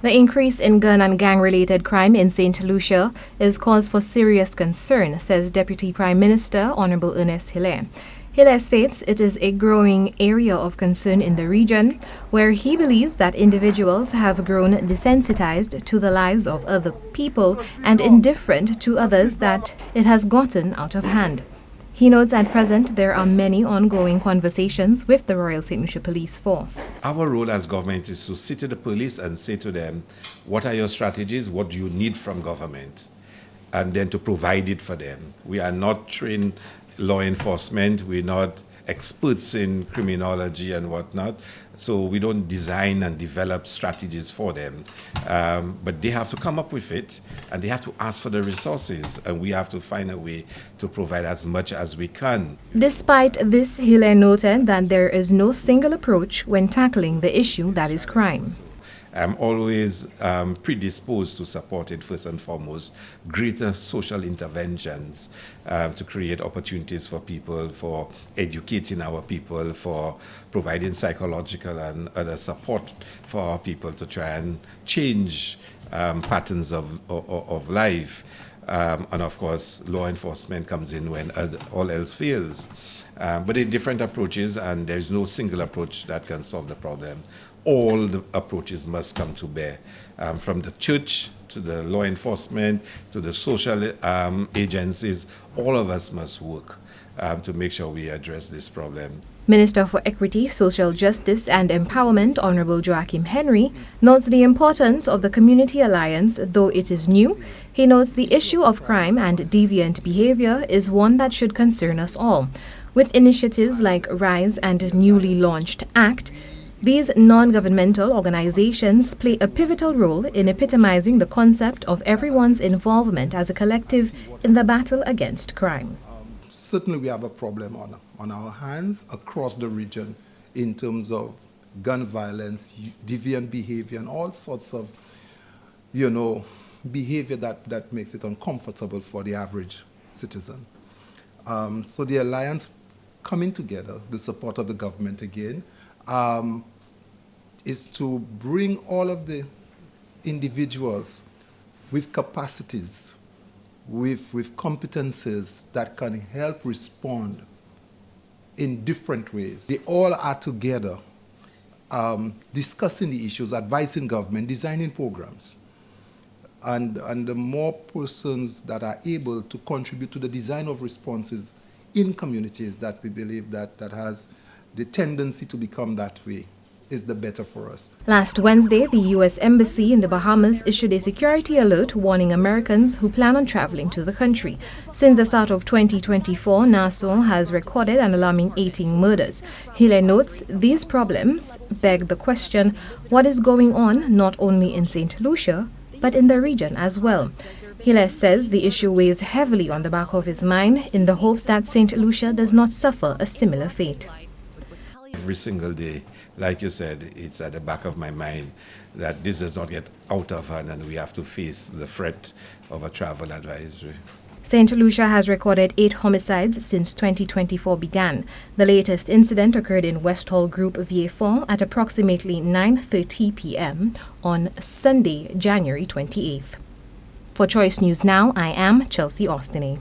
The increase in gun and gang-related crime in Saint Lucia is cause for serious concern, says Deputy Prime Minister Hon. Ernest Hilaire. Hilaire states it is a growing area of concern in the region, where he believes that individuals have grown desensitized to the lives of other people and indifferent to others, that it has gotten out of hand. He notes at present there are many ongoing conversations with the Royal Saint Lucia Police Force. Our role as government is to sit to the police and say to them, what are your strategies? What do you need from government? And then to provide it for them. We are not trained law enforcement. We're not experts in criminology and whatnot. So we don't design and develop strategies for them. But they have to come up with it, and they have to ask for the resources, and we have to find a way to provide as much as we can. Despite this, Hilaire noted that there is no single approach when tackling the issue that is crime. I'm always predisposed to supporting, first and foremost, greater social interventions to create opportunities for people, for educating our people, for providing psychological and other support for our people to try and change patterns of life. And of course, law enforcement comes in when all else fails. But there are different approaches, and there's no single approach that can solve the problem. All the approaches must come to bear, from the church to the law enforcement to the social agencies. All of us must work to make sure we address this problem. Minister for Equity, Social Justice and Empowerment, Hon. Joachim Henry, notes the importance of the Community Alliance. Though it is new, he notes the issue of crime and deviant behavior is one that should concern us all. With initiatives like RISE and newly launched ACT, these non-governmental organizations play a pivotal role in epitomizing the concept of everyone's involvement as a collective in the battle against crime. Certainly we have a problem on our hands across the region in terms of gun violence, deviant behavior, and all sorts of, behavior that makes it uncomfortable for the average citizen. So the Alliance coming together, the support of the government again, is to bring all of the individuals with capacities, with competences that can help respond in different ways. They all are together discussing the issues, advising government, designing programs. And the more persons that are able to contribute to the design of responses in communities that we believe that has the tendency to become that way, is the better for us. Last Wednesday, the U.S. Embassy in the Bahamas issued a security alert warning Americans who plan on traveling to the country. Since the start of 2024, Nassau has recorded an alarming 18 murders. Hilaire notes these problems beg the question, what is going on not only in Saint Lucia, but in the region as well? Hilaire says the issue weighs heavily on the back of his mind in the hopes that Saint Lucia does not suffer a similar fate. Every single day, like you said, it's at the back of my mind that this does not get out of hand and we have to face the threat of a travel advisory. Saint Lucia has recorded 8 homicides since 2024 began. The latest incident occurred in West Hall Group VA4 at approximately 9:30 p.m. on Sunday, January 28th. For Choice News Now, I am Chelsea Austinay.